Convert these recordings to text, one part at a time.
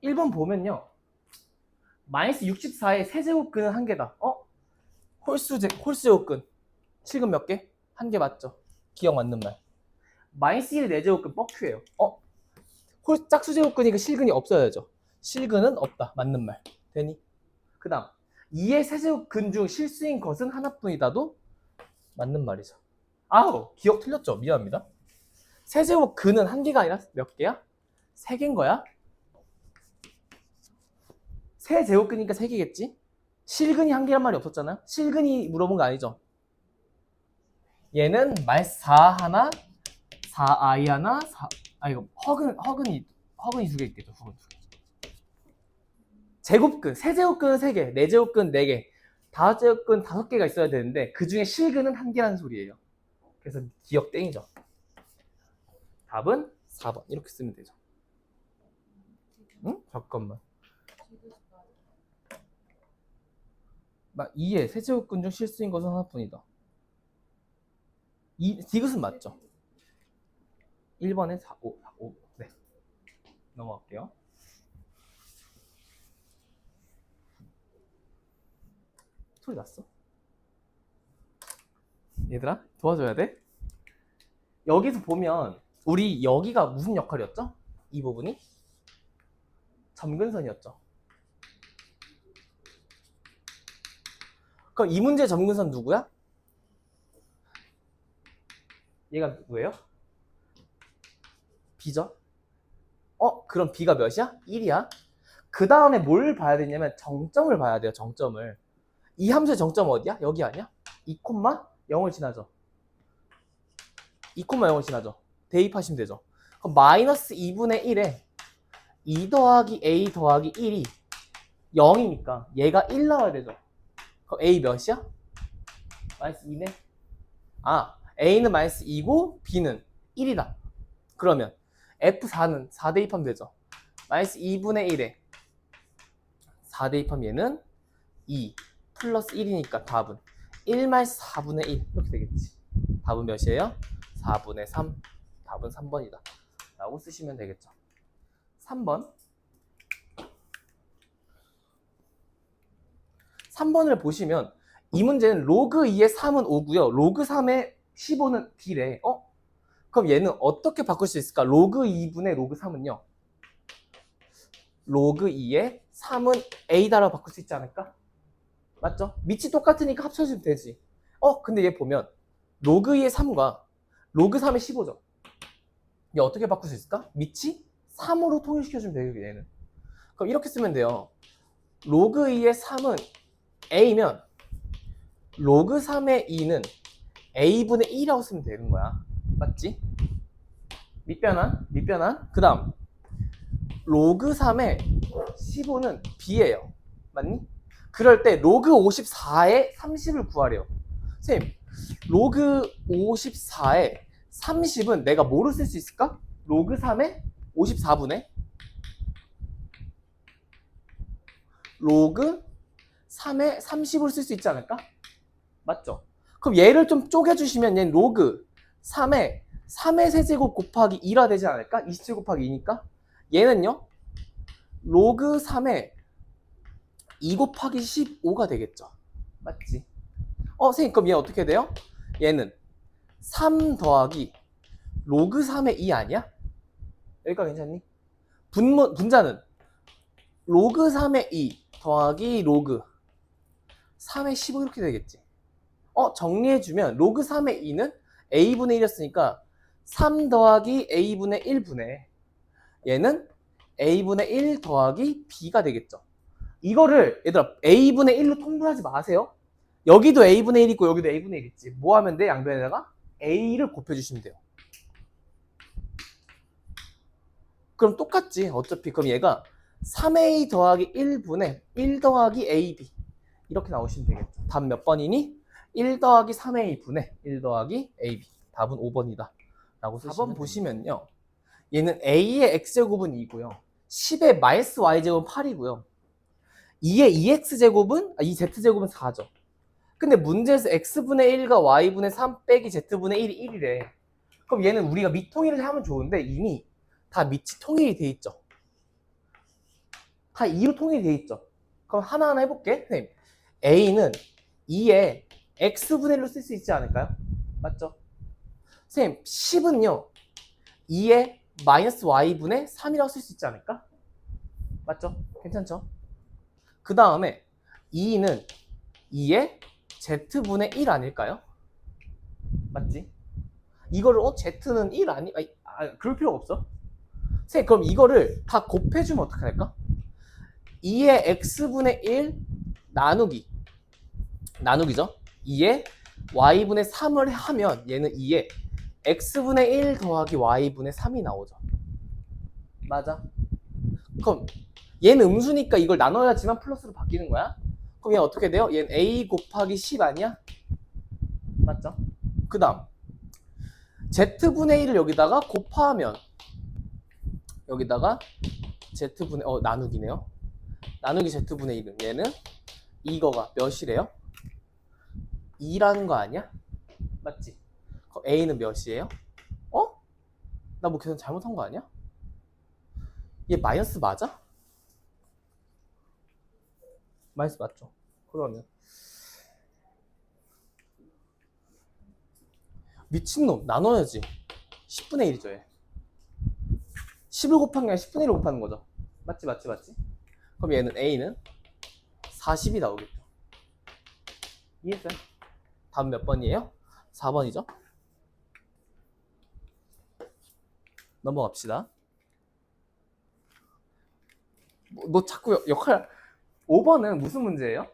1번 보면요. 마이너스 64의 세제곱근은 한 개다. 홀수 제곱근. 실근 몇 개? 한 개 맞죠? 기억 맞는 말. 마이너스 1의 4제곱근 뻑큐예요. 짝수 제곱근이니까 실근이 없어야죠. 실근은 없다. 맞는 말. 되니? 그 다음 2의 세제곱근 중 실수인 것은 하나뿐이다도 맞는 말이죠. 아우, 기억 틀렸죠? 미안합니다. 세제곱근은 한 개가 아니라 몇 개야? 3개인 거야? 세제곱근이니까 3개겠지? 실근이 한 개란 말이 없었잖아요? 실근이 물어본 거 아니죠? 얘는 마이너스 4 하나, 4i 하나, 이거 허근이 2개 있겠죠? 허근 2개. 제곱근, 세제곱근은 3개, 4제곱근 4개, 5제곱근 5개가 있어야 되는데 그 중에 실근은 한 개라는 소리예요. 그래서 기억 땡이죠. 답은 4번. 이렇게 쓰면 되죠. 응? 잠깐만. 2의 세제곱근 중 실수인 것은 하나뿐이다. 디귿은 맞죠? 1번에 4, 5, 4, 5. 네. 넘어갈게요. 소리 났어? 얘들아, 도와줘야 돼? 여기서 보면 우리 여기가 무슨 역할이었죠? 이 부분이? 점근선이었죠. 그럼 이 문제의 점근선 누구야? 얘가 누구예요? B죠? 그럼 B가 몇이야? 1이야? 그 다음에 뭘 봐야 되냐면 정점을 봐야 돼요. 정점을. 이 함수의 정점 어디야? 여기 아니야? 2,0을 지나죠. 2,0을 지나죠. 대입하시면 되죠. 그럼 마이너스 2분의 1에 2 더하기 A 더하기 1이 0이니까 얘가 1 나와야 되죠. 그럼 A 몇이야? 마이너스 2네. A는 마이너스 2고 B는 1이다. 그러면 F4는 4 대입하면 되죠. 마이너스 2분의 1에 4 대입하면 얘는 2 플러스 1이니까 답은 1 마이너스 4분의 1 이렇게 되겠지. 답은 몇이에요? 4분의 3. 답은 3번이다. 라고 쓰시면 되겠죠. 3번. 3번을 보시면 이 문제는 로그 2의 3은 5고요. 로그 3의 15는 B래. 그럼 얘는 어떻게 바꿀 수 있을까? 로그 2분의 로그 3은요. 로그 2의 3은 A다라고 바꿀 수 있지 않을까? 맞죠? 밑이 똑같으니까 합쳐주면 되지. 근데 얘 보면 로그 2의 3과 로그 3의 15죠. 얘 어떻게 바꿀 수 있을까? 밑이 3으로 통일시켜주면 되겠네, 얘는. 그럼 이렇게 쓰면 돼요. 로그 2의 3은 A면 로그 3의 2는 A분의 1이라고 쓰면 되는 거야. 맞지? 밑변환. 그 다음 로그 3의 15는 B예요. 맞니? 그럴 때 로그 54에 30을 구하래요. 선생님, 로그 54에 30은 내가 뭐로 쓸 수 있을까? 로그 3의 54분의 로그 3의 30으로 쓸 수 있지 않을까? 맞죠? 그럼 얘를 좀 쪼개주시면 얘는 로그 3의 세제곱 곱하기 2라 되지 않을까? 27 곱하기 2니까 얘는요 로그 3의 2 곱하기 15가 되겠죠. 맞지? 선생님, 그럼 얘 어떻게 돼요? 얘는 3 더하기 로그 3의 2 아니야? 여기까지 괜찮니? 분자는 로그 3의 2 더하기 로그 3의 15 이렇게 되겠지. 정리해주면 로그 3의 2는 A분의 1이었으니까 3 더하기 A분의 1분의 얘는 A분의 1 더하기 B가 되겠죠. 이거를 얘들아 A분의 1로 통분하지 마세요. 여기도 A분의 1 있고 여기도 A분의 1 있지. 뭐 하면 돼? 양변에다가 A를 곱해주시면 돼요. 그럼 똑같지. 어차피 그럼 얘가 3A 더하기 1분의 1 더하기 AB 이렇게 나오시면 되겠죠. 답 몇 번이니? 1 더하기 3A 분의 1 더하기 AB. 답은 5번이다. 라고 4번 보시면요. 얘는 A의 X제곱은 2고요. 10의 마이너스 Y제곱은 8이고요. 2의 2X제곱은, 2Z제곱은 4죠. 근데 문제에서 X분의 1과 Y분의 3 빼기 Z분의 1이 1이래. 그럼 얘는 우리가 밑통일을 하면 좋은데 이미 다 밑이 통일이 돼 있죠. 다 2로 통일이 돼 있죠. 그럼 하나하나 해볼게. 선생님, a는 2의 x분의 1로 쓸 수 있지 않을까요? 맞죠? 선생님, 10은요 2의 마이너스 y분의 3이라고 쓸 수 있지 않을까? 맞죠? 괜찮죠? 그 다음에 2는 2의 z분의 1 아닐까요? 맞지? 이거를 z는 1 아니? 그럴 필요가 없어. 선생님, 그럼 이거를 다 곱해주면 어떻게 할까? 2의 x분의 1 나누기죠. 2의 y분의 3을 하면 얘는 2의 x분의 1 더하기 y분의 3이 나오죠. 맞아. 그럼 얘는 음수니까 이걸 나눠야지만 플러스로 바뀌는 거야. 그럼 얘 어떻게 돼요? 얘는 a 곱하기 10 아니야? 맞죠? 그 다음 z분의 1을 여기다가 곱하면 여기다가 z분의 나누기네요. 나누기 z분의 1은 얘는 이거가 몇이래요? 2라는 거 아니야? 맞지? 그럼 a는 몇이에요? 나 뭐 계산 잘못한 거 아니야? 얘 마이너스 맞아? 마이너스 맞죠? 그러면 미친놈 나눠야지. 10분의 1이죠 얘. 10을 곱한 게 아니라 10분의 1을 곱하는 거죠. 맞지? 그럼 얘는 a는 40이 나오겠죠. 이해했어요? 다음 몇 번이에요? 4번이죠? 넘어갑시다. 뭐 자꾸 역할 5번은 무슨 문제예요?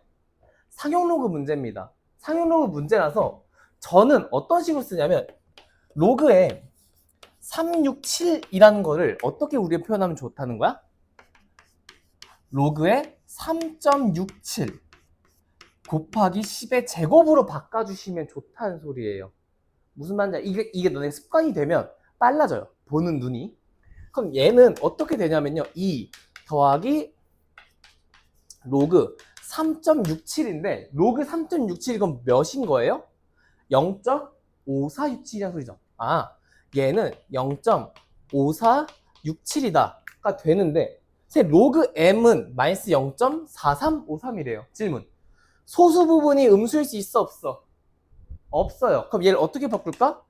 상용로그 문제입니다. 상용로그 문제라서 저는 어떤 식으로 쓰냐면 로그에 367이라는 거를 어떻게 우리가 표현하면 좋다는 거야? 로그에 3.67 곱하기 10의 제곱으로 바꿔주시면 좋다는 소리예요. 무슨 말인지 이게 너네 습관이 되면 빨라져요. 보는 눈이. 그럼 얘는 어떻게 되냐면요. 2 더하기 로그 3.67인데 로그 3.67 이건 몇인 거예요? 0.5467이라는 소리죠. 얘는 0.5467이다가 되는데 로그 m은 마이너스 0.4353이래요. 질문. 소수 부분이 음수일 수 있어 없어? 없어요. 그럼 얘를 어떻게 바꿀까?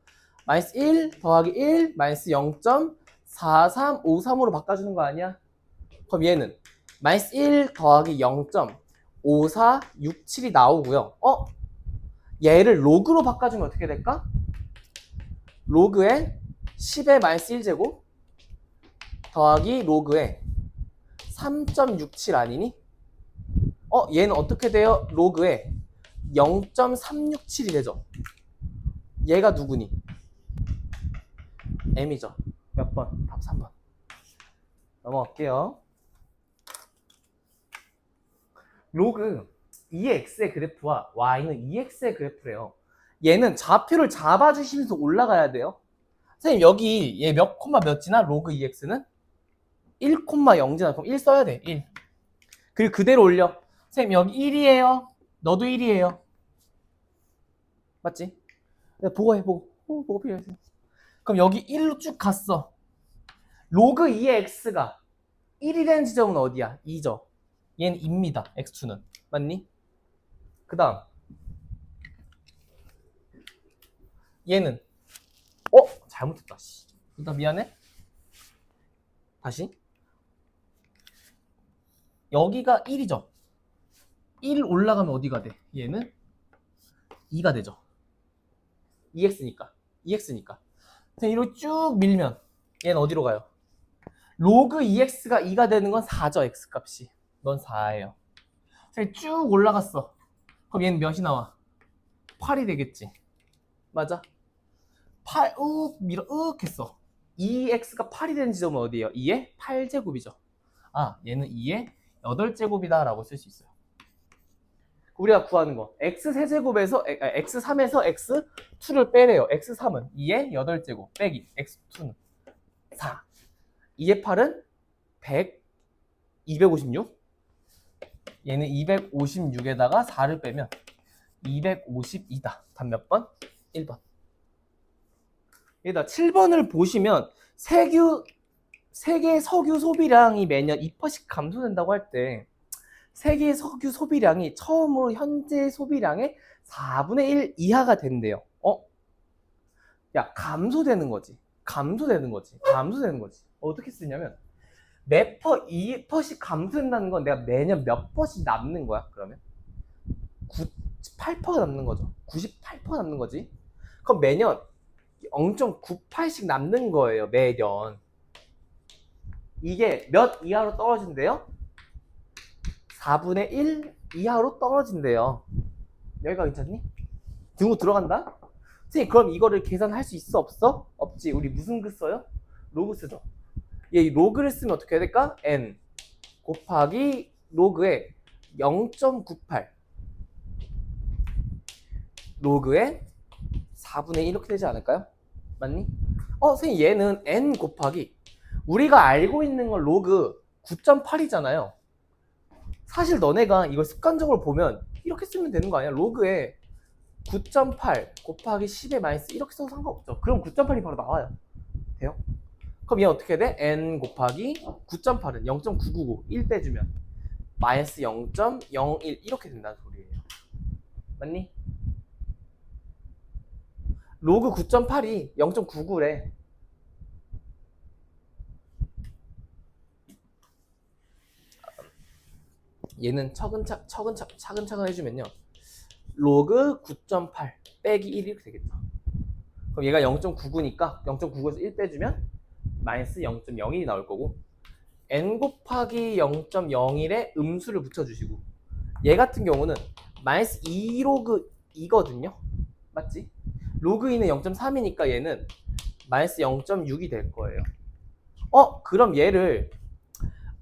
마이너스 1 더하기 1 마이너스 0.4353으로 바꿔주는 거 아니야? 그럼 얘는 마이너스 1 더하기 0.5467이 나오고요. 얘를 로그로 바꿔주면 어떻게 될까? 로그에 10의 마이너스 1제곱 더하기 로그에 3.67 아니니? 얘는 어떻게 돼요? 로그에 0.367이 되죠. 얘가 누구니? m이죠. 몇 번? 답 3번. 넘어갈게요. 로그 2x의 그래프와 y는 2x의 그래프래요. 얘는 좌표를 잡아주시면서 올라가야 돼요. 선생님 여기 얘 몇 콤마 몇 지나? 로그 2x는 1,0 지나. 그럼 1 써야 돼. 1. 그리고 그대로 올려. 선생님 여기 1이에요. 너도 1이에요. 맞지? 보고 해. 보고 필요해. 그럼 여기 1로 쭉 갔어. 로그 2의 x가 1이 되는 지점은 어디야? 2죠. 얘는 2입니다. x2는. 맞니? 그 다음 얘는 잘못했다. 나 미안해. 다시. 여기가 1이죠. 1 올라가면 어디가 돼? 얘는 2가 되죠. 2x니까. 이렇게 쭉 밀면 얘는 어디로 가요? 로그 2x가 2가 되는 건 4죠. x값이. 넌 4예요. 쭉 올라갔어. 그럼 얘는 몇이 나와? 8이 되겠지. 맞아? 8, 했어. 2x가 8이 되는 지점은 어디예요? 2의 8제곱이죠. 얘는 2의 8제곱이다 라고 쓸 수 있어요. 우리가 구하는 거 x3제곱에서 x3에서 x2를 빼래요. x3은 2의 8제곱 빼기 x2는 4. 2의 8은 256. 얘는 256에다가 4를 빼면 252다. 답 몇 번? 1번. 여기다 7번을 보시면 세규 세계 석유 소비량이 매년 2%씩 감소된다고 할 때 세계 석유 소비량이 처음으로 현재 소비량의 4분의 1 이하가 된대요. 야, 감소되는 거지. 감소되는 거지. 감소되는 거지. 어떻게 쓰냐면 몇 퍼, 2%씩 감소된다는 건 내가 매년 몇 퍼씩 남는 거야, 그러면? 98%가 남는 거죠. 98% 남는 거지. 그럼 매년 0.98씩 남는 거예요, 매년. 이게 몇 이하로 떨어진대요? 4분의 1 이하로 떨어진대요. 여기가 괜찮니? 등호 들어간다? 선생님, 그럼 이거를 계산할 수 있어, 없어? 없지. 우리 무슨 글 써요? 로그 쓰죠. 이 로그를 쓰면 어떻게 해야 될까? n 곱하기 로그의 0.98 로그의 4분의 1 이렇게 되지 않을까요? 맞니? 선생님, 얘는 n 곱하기 우리가 알고 있는 건 로그 9.8이잖아요. 사실 너네가 이걸 습관적으로 보면 이렇게 쓰면 되는 거 아니야? 로그에 9.8 곱하기 10의 마이너스 이렇게 써도 상관없죠. 그럼 9.8이 바로 나와요. 돼요? 그럼 얘 어떻게 돼? n 곱하기 9.8은 0.999 1 빼주면 마이너스 0.01 이렇게 된다는 소리예요. 맞니? 로그 9.8이 0.99래. 얘는 차근차근 해주면요. 로그 9.8 빼기 1 이렇게 되겠죠. 그럼 얘가 0.99니까 0.99에서 1 빼주면 마이너스 0.01이 나올 거고 n 곱하기 0.01에 음수를 붙여주시고 얘 같은 경우는 마이너스 2로그 2거든요. 맞지? 로그 2는 0.3이니까 얘는 마이너스 0.6이 될 거예요. 그럼 얘를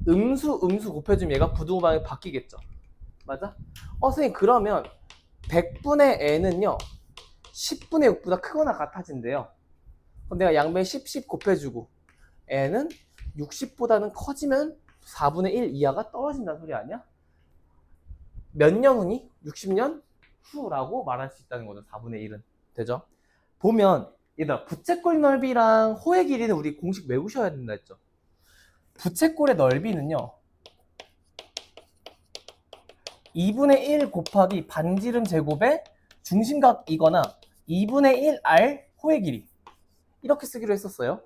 음수 곱해주면 얘가 부등호방이 바뀌겠죠. 맞아? 선생님, 그러면 100분의 n은요 10분의 6보다 크거나 같아진대요. 그럼 내가 양변에 10 곱해주고 n은 60보다는 커지면 4분의 1 이하가 떨어진다는 소리 아니야? 몇 년 후니? 60년 후라고 말할 수 있다는 거죠. 4분의 1은. 되죠? 보면 얘들아, 부채꼴 넓이랑 호의 길이는 우리 공식 외우셔야 된다 했죠. 부채꼴의 넓이는요 2분의 1 곱하기 반지름 제곱의 중심각이거나 2분의 1 r 호의 길이 이렇게 쓰기로 했었어요.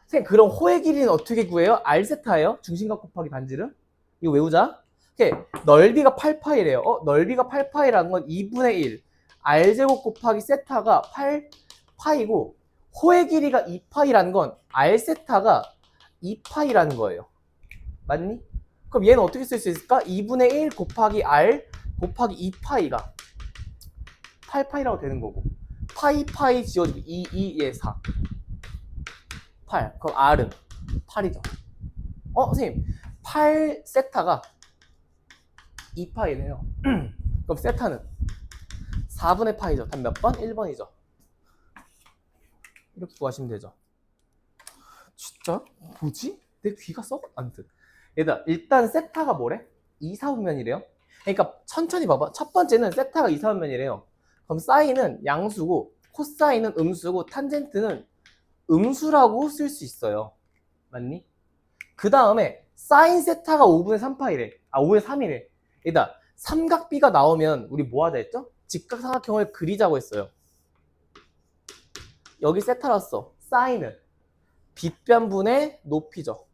선생님, 그럼 호의 길이는 어떻게 구해요? r 세타예요. 중심각 곱하기 반지름. 이거 외우자. 넓이가 8파이래요. 넓이가 8파이라는 건 2분의 1 r제곱 곱하기 세타가 8파이고 호의 길이가 2파이라는 건 r 세타가 2파이라는 거예요. 맞니? 그럼 얘는 어떻게 쓸 수 있을까? 2분의 1 곱하기 r 곱하기 2파이가 8파이라고 되는 거고 파이 지워지고 2에 4 8. 그럼 r은 8이죠. 선생님, 8 세타가 2파이네요. 그럼 세타는 4분의 파이죠. 답 몇 번? 1번이죠. 이렇게 구하시면 되죠. 진짜? 뭐지? 내 귀가 썩어? 아무튼 얘들아, 일단 세타가 뭐래? 2, 4분면이래요. 그러니까 천천히 봐봐. 첫 번째는 세타가 2, 4분면이래요. 그럼 사인은 양수고 코사인은 음수고 탄젠트는 음수라고 쓸 수 있어요. 맞니? 그 다음에 사인 세타가 5분의 3파이래. 5분의 3이래. 얘들아, 삼각비가 나오면 우리 뭐 하자 했죠? 직각삼각형을 그리자고 했어요. 여기 세타였어. 사인은 빗변분의 높이죠.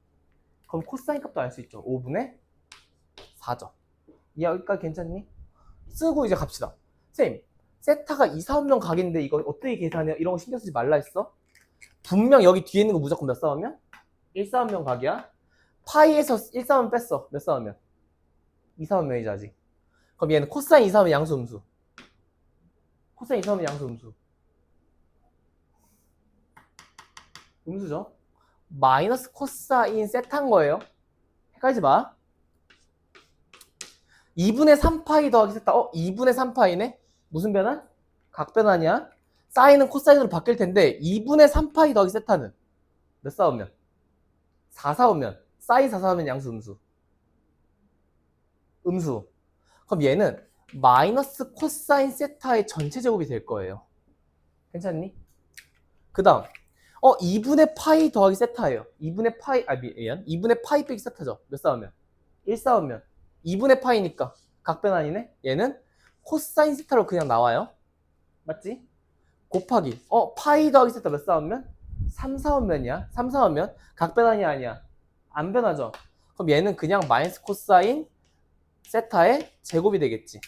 그럼 코사인 값도 알 수 있죠. 5분의 4죠. 여기까지 괜찮니? 쓰고 이제 갑시다. 선생님, 세타가 2, 4분면 각인데 이거 어떻게 계산해요? 이런 거 신경 쓰지 말라 했어? 분명 여기 뒤에 있는 거 무조건 몇 싸우면? 1, 4분면 각이야. 파이에서 1, 4분 뺐어. 몇 싸우면? 2, 4분면이지 아직. 그럼 얘는 코사인 2, 4면 양수 음수. 코사인 2, 4면 양수 음수. 음수죠. 마이너스 코사인 세타인 거예요. 헷갈리지 마. 2분의 3파이 더하기 세타. 2분의 3파이네? 무슨 변환? 각변환이야. 사인은 코사인으로 바뀔 텐데 2분의 3파이 더하기 세타는 몇 싸우면? 4 싸우면. 사인 4 싸우면 양수 음수. 음수. 그럼 얘는 마이너스 코사인 세타의 전체 제곱이 될 거예요. 괜찮니? 그 다음 2분의 파이 더하기 세타예요. 2분의 파이, 미안. 2분의 파이 빼기 세타죠. 몇 싸우면? 1 싸우면. 2분의 파이니까. 각변환이네? 얘는 코사인 세타로 그냥 나와요. 맞지? 곱하기. 파이 더하기 세타 몇 싸우면? 3 싸우면이야. 3 싸우면 각변환이 아니야. 안 변하죠? 그럼 얘는 그냥 마이너스 코사인 세타의 제곱이 되겠지.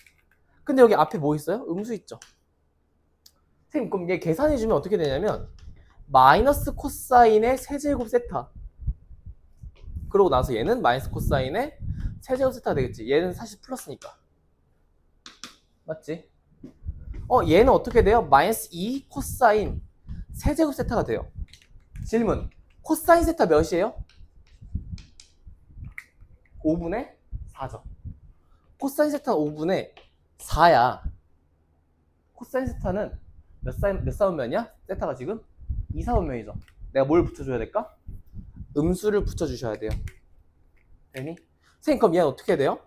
근데 여기 앞에 뭐 있어요? 음수 있죠? 선생님, 그럼 얘 계산해주면 어떻게 되냐면 마이너스 코사인의 세제곱 세타. 그러고 나서 얘는 마이너스 코사인의 세제곱 세타가 되겠지. 얘는 사실 플러스니까. 맞지? 얘는 어떻게 돼요? 마이너스 2 코사인 세제곱 세타가 돼요. 질문. 코사인 세타 몇이에요? 5분의 4죠. 코사인 세타 5분의 4야. 코사인 세타는 몇 사분면이야? 세타가 지금 2 사분면이죠. 내가 뭘 붙여줘야 될까? 음수를 붙여주셔야 돼요. 되니? 선생님, 그럼 얘는 어떻게 돼요?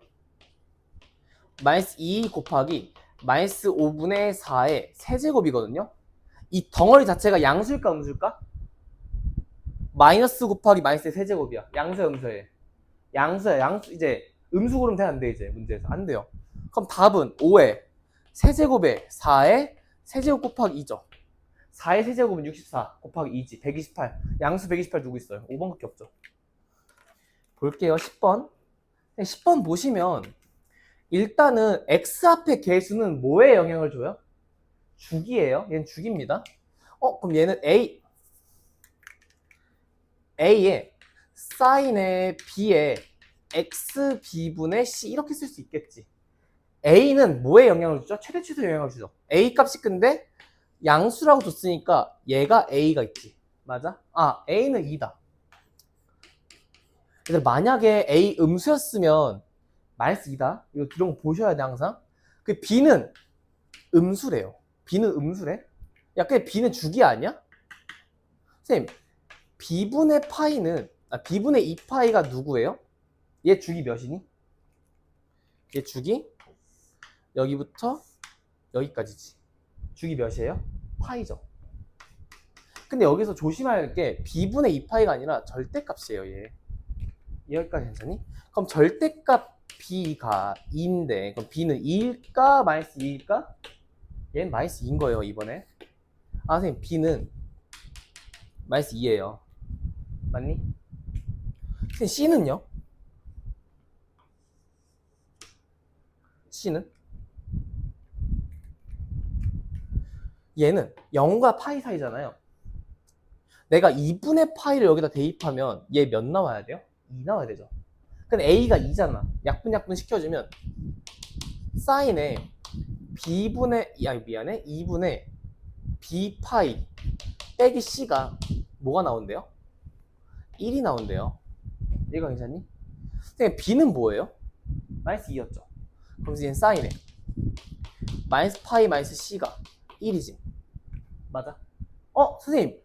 마이너스 2 곱하기 마이너스 5분의 4의 세제곱이거든요. 이 덩어리 자체가 양수일까 음수일까? 마이너스 곱하기 마이너스의 세제곱이야. 양수야 음수야. 양수야. 양수. 이제 음수 고르면 돼, 안 돼? 이제 문제에서 안 돼요. 그럼 답은 5의 세제곱에 4의 세제곱 곱하기 2죠. 4의 세제곱은 64 곱하기 2지. 128. 양수 128 누구 있어요? 5번밖에 없죠. 볼게요. 10번. 10번 보시면 일단은 x 앞의 개수는 뭐에 영향을 줘요? 주기예요. 얘는 주기입니다. 그럼 얘는 A에 사인에 B에 x B분의 C 이렇게 쓸 수 있겠지. A는 뭐에 영향을 주죠? 최대치수에 영향을 주죠. A 값이 근데 양수라고 줬으니까 얘가 A가 있지. 맞아? A는 2다. 얘들 만약에 A 음수였으면 마이너스 2다. 이거 이런 거 보셔야 돼 항상. 그 B는 음수래요. B는 음수래? 야, 근데 B는 주기 아니야? 선생님, B분의 파이는 B분의 2파이가 누구예요? 얘 주기 몇이니? 얘 주기 여기부터 여기까지지. 주기 몇이에요? 파이죠. 근데 여기서 조심할 게 B분의 2파이가 아니라 절대값이에요. 얘. 여기까지 괜찮니? 그럼 절대값 B가 2인데 그럼 B는 2일까 마이너스 2일까? 얘는 마이너스 2인 거예요. 이번에. 선생님, B는 마이너스 2예요. 맞니? 선생님, C는요? C는? 얘는 0과 파이 사이잖아요. 내가 2분의 파이를 여기다 대입하면 얘 몇 나와야 돼요? 2 나와야 되죠. 근데 A가 2잖아. 약분 시켜주면 사인에 B분의, 미안해. 2분의 B파이 빼기 C가 뭐가 나온대요? 1이 나온대요. 얘가 괜찮니? 선생님, B는 뭐예요? 마이너스 2였죠. 그럼 얘는 사인에 마이너스 파이 마이너스 C가 1이지. 맞아? 선생님,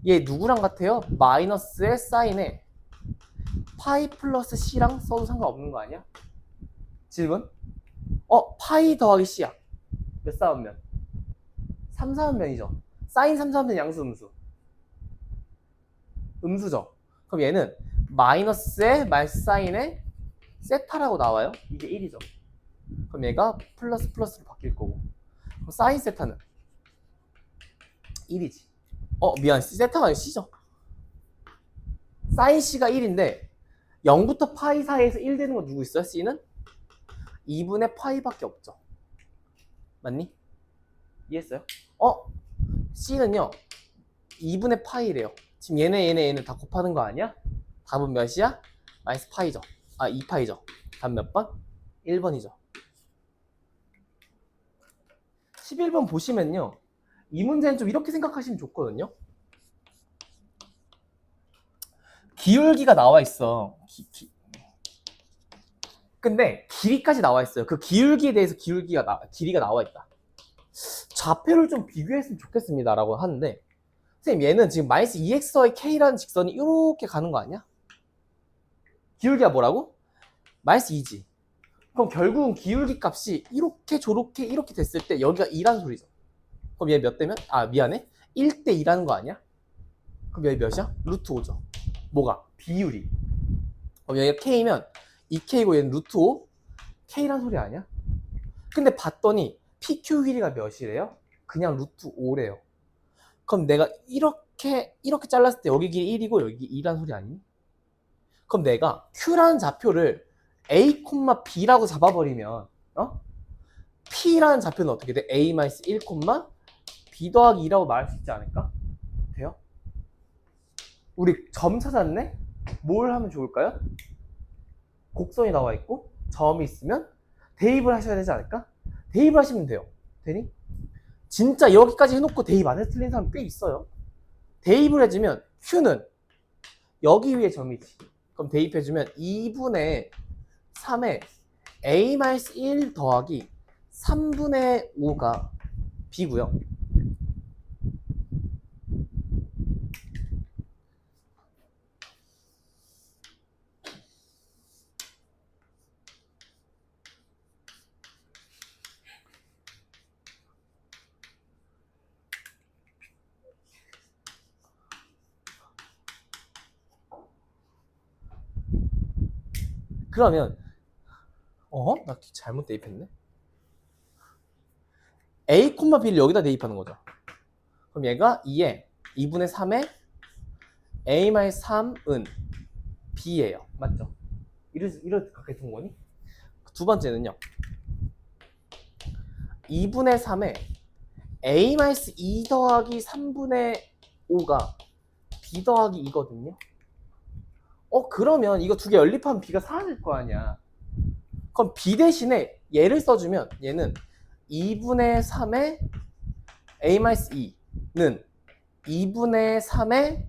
얘 누구랑 같아요? 마이너스의 사인에 파이 플러스 C랑 써도 상관없는 거 아니야? 질문? 파이 더하기 C야. 몇 사분면? 3 사분면이죠. 사인 3 사분면 양수 음수. 음수죠. 그럼 얘는 마이너스의 마이너스 사인에 세타라고 나와요. 이게 1이죠. 그럼 얘가 플러스 플러스로 바뀔 거고. 그럼 사인 세타는 1이지. 미안. 세타가 아니라 C죠. 사인 C가 1인데 0부터 파이 사이에서 1 되는 거 누구 있어요? C는? 2분의 파이밖에 없죠. 맞니? 이해했어요? C는요 2분의 파이래요. 지금 얘네 다 곱하는 거 아니야? 답은 몇이야? 마이너스 파이죠. 2파이죠. 답 몇 번? 1번이죠. 11번 보시면요, 이 문제는 좀 이렇게 생각하시면 좋거든요. 기울기가 나와 있어. 근데 길이까지 나와 있어요. 그 기울기에 대해서 길이가 나와 있다. 좌표를 좀 비교했으면 좋겠습니다 라고 하는데, 선생님, 얘는 지금 마이너스 2x의 k라는 직선이 이렇게 가는 거 아니야? 기울기가 뭐라고? 마이너스 2지. 그럼 결국은 기울기 값이 이렇게 저렇게 됐을 때 여기가 2라는 소리죠. 그럼 얘 몇 대면? 미안해. 1대 2라는 거 아니야? 그럼 여기 몇이야? 루트 5죠. 뭐가? 비율이. 그럼 여기가 K면 이 K고 얘는 루트 5? K란 소리 아니야? 근데 봤더니 PQ 길이가 몇이래요? 그냥 루트 5래요. 그럼 내가 이렇게 잘랐을 때 여기 길이 1이고 여기 2란 소리 아니니? 그럼 내가 Q라는 좌표를 A, B라고 잡아버리면 P라는 좌표는 어떻게 돼? A-1, B 더하기 2라고 말할 수 있지 않을까? 돼요? 우리 점 찾았네? 뭘 하면 좋을까요? 곡선이 나와 있고 점이 있으면 대입을 하셔야 되지 않을까? 대입을 하시면 돼요. 되니? 진짜 여기까지 해놓고 대입 안 해서 틀린 사람 꽤 있어요. 대입을 해주면 Q는 여기 위에 점이지. 그럼 대입해주면 2분의 3에 A-1 더하기 3분의 5가 B고요. 그러면 나 잘못 대입했네. A, B를 여기다 대입하는 거죠. 그럼 얘가 2에 2분의 3에 A-3은 B예요. 맞죠? 이렇게 가까이 둔 거니? 두 번째는요. 2분의 3에 A-2 더하기 3분의 5가 B 더하기 2거든요. 그러면 이거 두 개 연립하면 B가 사라질 거 아니야. 그럼 B 대신에 얘를 써주면 얘는 2분의 3의 A-2는 2분의 3의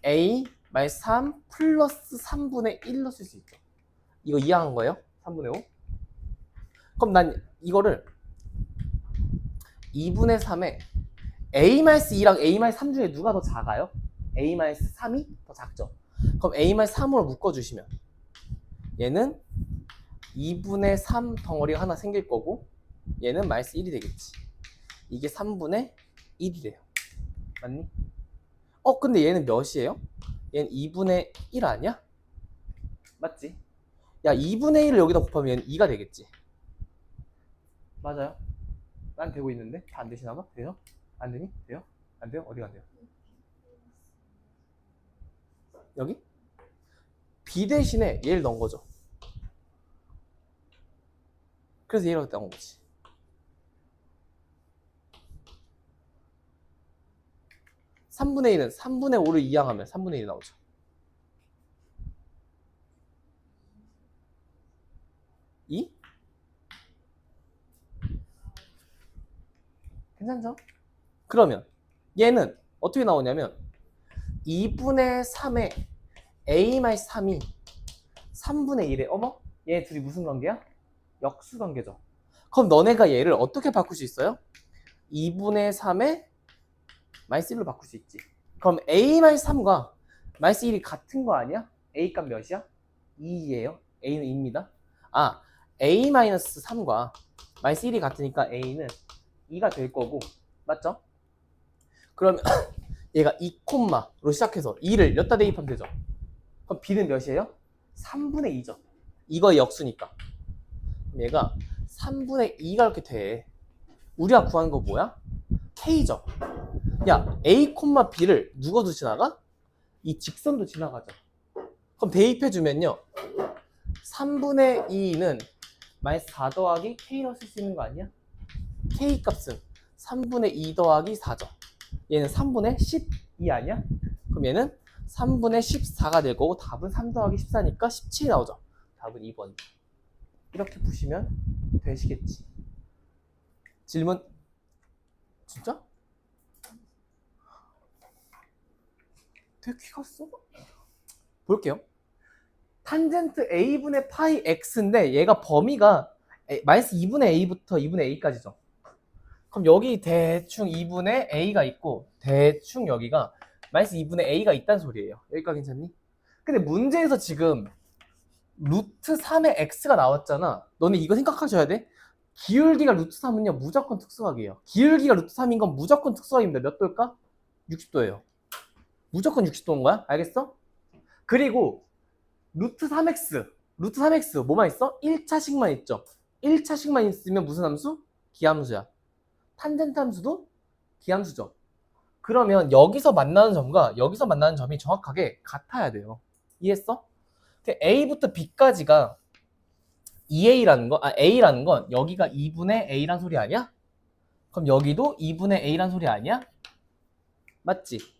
A-3 플러스 3분의 1로 쓸 수 있죠. 이거 이해한 거예요? 3분의 5? 그럼 난 이거를 2분의 3에 A-2랑 A-3 중에 누가 더 작아요? A-3이 더 작죠. 그럼 A-3으로 묶어주시면 얘는 2분의 3 덩어리가 하나 생길 거고 얘는 마이너스 1이 되겠지. 이게 3분의 1이래요. 맞니? 근데 얘는 몇이에요? 얘는 2분의 1 아니야? 맞지? 야, 2분의 1을 여기다 곱하면 얘는 2가 되겠지. 맞아요? 난 되고 있는데? 다 안 되시나 봐? 돼요? 안 되니? 돼요? 안 돼요? 어디가 안 돼요? 여기? B 대신에 얘를 넣은 거죠. 그래서 얘를 넣은 거지. (3분의 1은) (3분의 5를 이항하면 3분의 1이 나오죠. (2) 괜찮죠? 그러면 얘는 어떻게 나오냐면 2분의 3에 A-3이 3분의 1에 얘 둘이 무슨 관계야? 역수 관계죠. 그럼 너네가 얘를 어떻게 바꿀 수 있어요? 2분의 3에 마이너스 1로 바꿀 수 있지. 그럼 A-3과 마이너스 1이 같은 거 아니야? A 값 몇이야? 2예요. A는 2입니다. A-3과 마이너스 1이 같으니까 A는 2가 될 거고, 맞죠? 그러면 얘가 2콤마로 시작해서 2를 여기다 대입하면 되죠. 그럼 B는 몇이에요? 3분의 2죠. 이거의 역수니까. 얘가 3분의 2가 이렇게 돼. 우리가 구하는 거 뭐야? K죠. 야, A, B를 누가도 지나가? 이 직선도 지나가죠. 그럼 대입해주면요. 3분의 2는 마이너스 4 더하기 K로 쓸 수 있는 거 아니야? K 값은 3분의 2 더하기 4죠. 얘는 3분의 12 아니야? 그럼 얘는 3분의 14가 될 거고 답은 3 더하기 14니까 17이 나오죠. 답은 2번. 이렇게 푸시면 되시겠지. 질문? 진짜? 되게 귀가 써. 볼게요. 탄젠트 a분의 파이 x인데 얘가 범위가 마이너스 2분의 a부터 2분의 a까지죠. 그럼 여기 대충 2분의 a가 있고 대충 여기가 마이너스 2분의 a가 있다는 소리예요. 여기까지 괜찮니? 근데 문제에서 지금 루트 3의 x가 나왔잖아. 너네 이거 생각하셔야 돼. 기울기가 루트 3은요 무조건 특수각이에요. 기울기가 루트 3인 건 무조건 특수각입니다. 몇 도일까? 60도예요. 무조건 60도인 거야. 알겠어? 그리고 루트 3x. 루트 3x 뭐만 있어? 1차식만 있죠. 1차식만 있으면 무슨 함수? 기함수야. 탄젠트 함수도 기함수죠. 그러면 여기서 만나는 점과 여기서 만나는 점이 정확하게 같아야 돼요. 이해했어? A부터 B까지가 2A라는 거, A라는 건 여기가 2분의 A란 소리 아니야? 그럼 여기도 2분의 A란 소리 아니야? 맞지?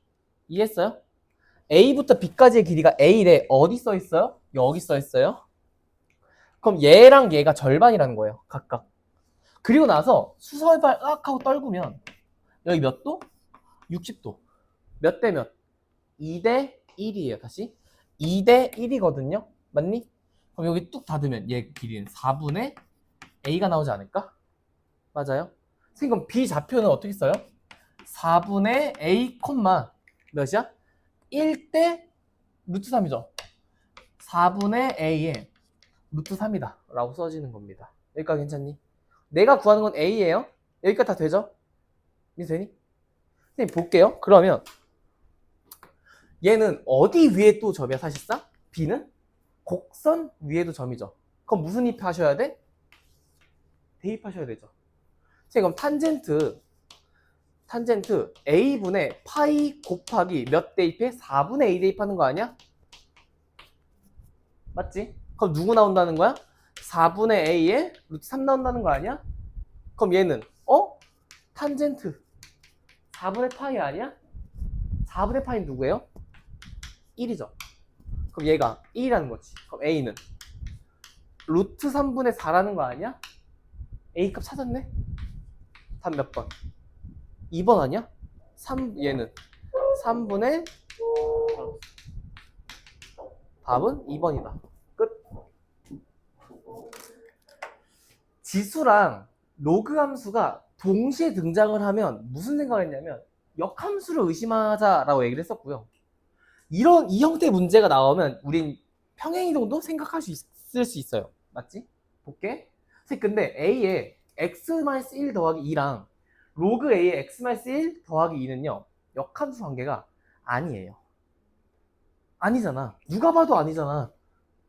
이해했어요? A부터 B까지의 길이가 A래. 어디 써 있어요? 여기 써 있어요. 그럼 얘랑 얘가 절반이라는 거예요. 각각. 그리고 나서 수설발 으악 하고 떨구면 여기 몇 도? 60도. 몇 대 몇? 2대 1이에요. 다시. 2대 1이거든요. 맞니? 그럼 여기 뚝 닫으면 얘 길이는 4분의 A가 나오지 않을까? 맞아요? 선생님 그럼 B 좌표는 어떻게 써요? 4분의 A, 몇이야? 1대 루트 3이죠. 4분의 A에 루트 3이다 라고 써지는 겁니다. 여기까지 괜찮니? 내가 구하는 건 A예요. 여기까지 다 되죠? 이해 되니? 선생님 볼게요. 그러면 얘는 어디 위에 또 점이야 사실상? B는? 곡선 위에도 점이죠. 그럼 무슨 입하셔야 돼? 대입하셔야 되죠. 그럼 탄젠트 A분의 파이 곱하기 몇 대입해? 4분의 A 대입하는 거 아니야? 맞지? 그럼 누구 나온다는 거야? 4분의 A에 루트 3 나온다는 거 아니야? 그럼 얘는 탄젠트 4분의 파이 아니야? 4분의 파이는 누구예요? 1이죠. 그럼 얘가 1이라는 거지. 그럼 A는 루트 3분의 4라는 거 아니야? A값 찾았네? 답 몇 번? 2번 아니야? 얘는 3분의 답은 2번이다. 끝. 지수랑 로그 함수가 동시에 등장을 하면 무슨 생각을 했냐면 역함수를 의심하자라고 얘기를 했었고요. 이 형태의 문제가 나오면 우린 평행이동도 생각할 수 있을 수 있어요. 맞지? 볼게. 근데 A에 x-1 더하기 2랑 로그 A에 x-1 더하기 2는요. 역함수 관계가 아니에요. 아니잖아. 누가 봐도 아니잖아.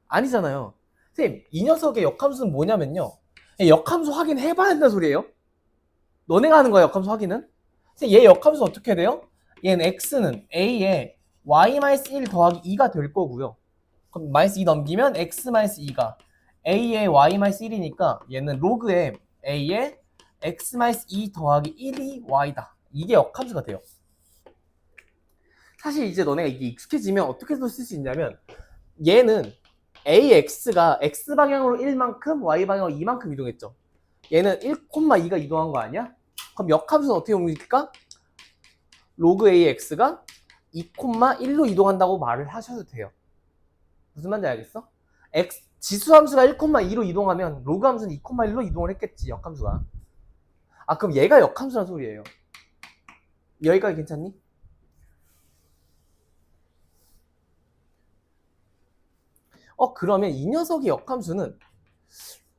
아니잖아요. 선생님, 이 녀석의 역함수는 뭐냐면요. 역함수 확인해봐야 된다는 소리예요. 너네가 하는 거야, 역함수 확인은. 얘 역함수 어떻게 돼요? 얘는 x는 a에 y-1 더하기 2가 될 거고요. 그럼 -2 넘기면 x-2가 a에 y-1이니까 얘는 로그에 a에 x-2 더하기 1이 y다. 이게 역함수가 돼요. 사실 이제 너네가 이게 익숙해지면 어떻게 쓸 수 있냐면 얘는 AX가 X방향으로 1만큼, Y방향으로 2만큼 이동했죠. 얘는 1,2가 이동한 거 아니야? 그럼 역함수는 어떻게 옮길까? 로그 AX가 2,1로 이동한다고 말을 하셔도 돼요. 무슨 말인지 알겠어? 지수함수가 1,2로 이동하면 로그 함수는 2,1로 이동을 했겠지, 역함수가. 그럼 얘가 역함수란 소리예요. 여기까지 괜찮니? 그러면 이 녀석의 역함수는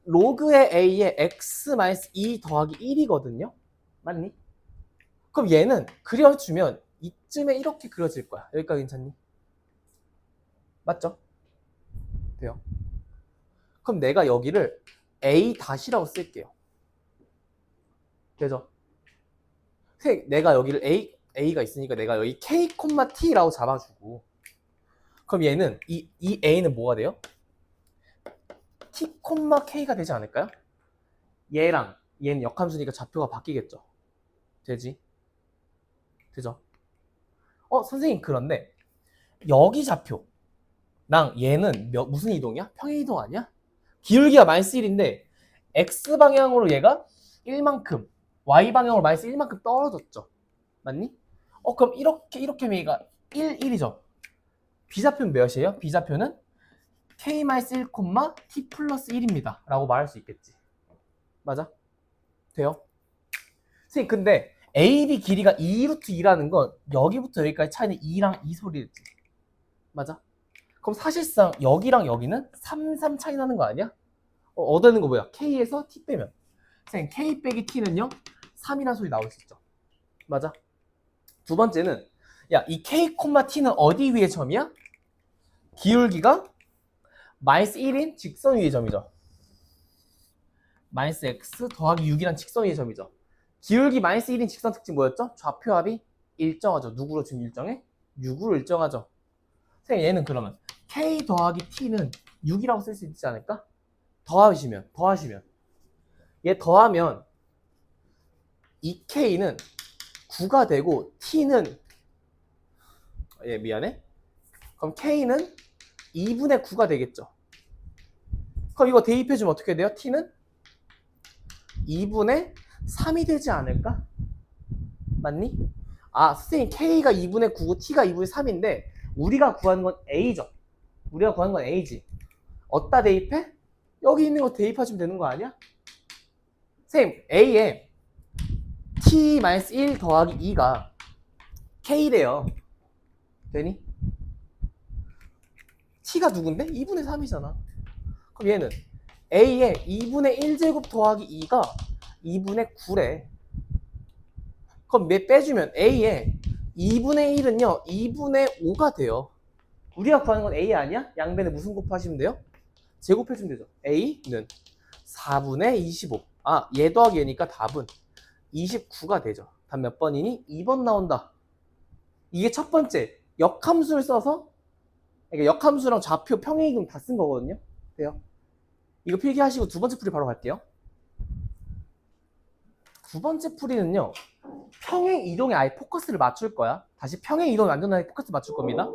로그의 A에 x-2 더하기 1이거든요? 맞니? 그럼 얘는 그려주면 이쯤에 이렇게 그려질 거야. 여기까지 괜찮니? 맞죠? 돼요. 그럼 내가 여기를 A-라고 쓸게요. 되죠? 내가 여기를 A가 있으니까 내가 여기 K,T라고 잡아주고 그럼 얘는 이 A는 뭐가 돼요? T, K가 되지 않을까요? 얘랑 얘는 역함수니까 좌표가 바뀌겠죠. 되지? 되죠? 선생님 그런데 여기 좌표랑 얘는 무슨 이동이야? 평행 이동 아니야? 기울기가 -1인데 X방향으로 얘가 1만큼 Y방향으로 -1만큼 떨어졌죠. 맞니? 그럼 이렇게 하면 얘가 1이죠. B좌표는 몇이에요? B좌표는 K-1, T 플러스 1입니다. 라고 말할 수 있겠지. 맞아? 돼요? 선생님 근데 AB 길이가 2루트 2라는 건 여기부터 여기까지 차이는 2랑 2 소리겠지. 맞아? 그럼 사실상 여기랑 여기는 3 차이 나는 거 아니야? 얻는 거 뭐야? K에서 T 빼면 선생님 K 빼기 T는요 3이라는 소리 나올 수 있죠. 맞아? 두 번째는 야, 이 k, t는 어디 위의 점이야? 기울기가 마이너스 1인 직선 위의 점이죠. 마이너스 x 더하기 6이란 직선 위의 점이죠. 기울기 마이너스 1인 직선 특징 뭐였죠? 좌표합이 일정하죠. 누구로 지금 일정해? 6으로 일정하죠. 선생님 얘는 그러면 k 더하기 t는 6이라고 쓸 수 있지 않을까? 더하시면 얘 더하면 이 k는 9가 되고 t는 미안해. 그럼 k는 2분의 9가 되겠죠. 그럼 이거 대입해주면 어떻게 돼요? t는 2분의 3이 되지 않을까? 맞니? 아, 선생님 k가 2분의 9고 t가 2분의 3인데 우리가 구하는 건 a죠. 우리가 구하는 건 a지. 어디다 대입해? 여기 있는 거 대입하시면 되는 거 아니야? 선생님 a에 t-1 더하기 2가 k래요. 되니? t가 누군데? 2분의 3이잖아. 그럼 얘는 a에 2분의 1제곱 더하기 2가 2분의 9래. 그럼 빼주면 a에 2분의 1은요 2분의 5가 돼요. 우리가 구하는 건 a 아니야? 양변에 무슨 곱하시면 돼요? 제곱해주면 되죠. a는 4분의 25. 아, 얘 더하기 얘니까 답은 29가 되죠. 답 몇 번이니? 2번 나온다. 이게 첫 번째 역함수를 써서, 그러니까 역함수랑 좌표 평행이동 다 쓴 거거든요. 돼요? 이거 필기하시고 두 번째 풀이 바로 갈게요. 두 번째 풀이는요, 평행 이동에 아예 포커스를 맞출 거야. 다시 평행 이동에 완전하게 포커스 맞출 겁니다.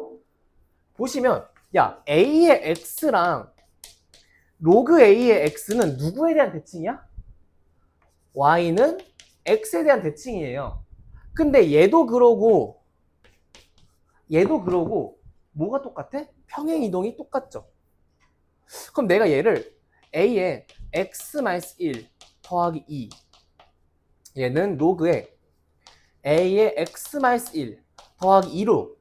보시면 야, a의 x랑 로그 a의 x는 누구에 대한 대칭이야? y는 x에 대한 대칭이에요. 근데 얘도 그러고 뭐가 똑같아? 평행 이동이 똑같죠. 그럼 내가 얘를 a에 x-1 더하기 2, 얘는 로그에 a의 x-1 더하기 2로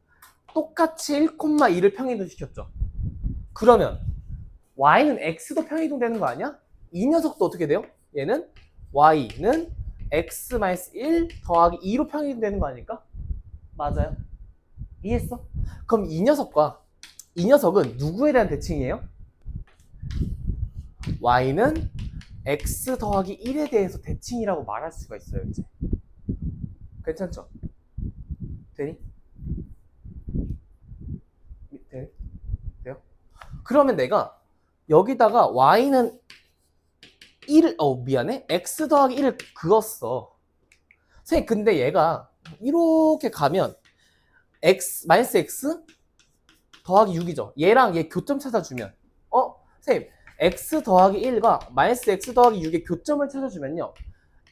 똑같이 1,2를 평행이동 시켰죠. 그러면 y는 x도 평행이동 되는 거 아니야? 이 녀석도 어떻게 돼요? 얘는 y는 x-1 더하기 2로 평행이동 되는 거 아닐까? 맞아요. 이해했어? 그럼 이 녀석은 누구에 대한 대칭이에요? y는 x 더하기 1에 대해서 대칭이라고 말할 수가 있어요. 이제 괜찮죠? 되니? 돼요? 그러면 내가 여기다가 y는 1을 미안해, x 더하기 1을 그었어. 선생님 근데 얘가 이렇게 가면 마이너스 x 더하기 6이죠. 얘랑 얘 교점 찾아주면 선생님 x 더하기 1과 마이너스 x 더하기 6의 교점을 찾아주면요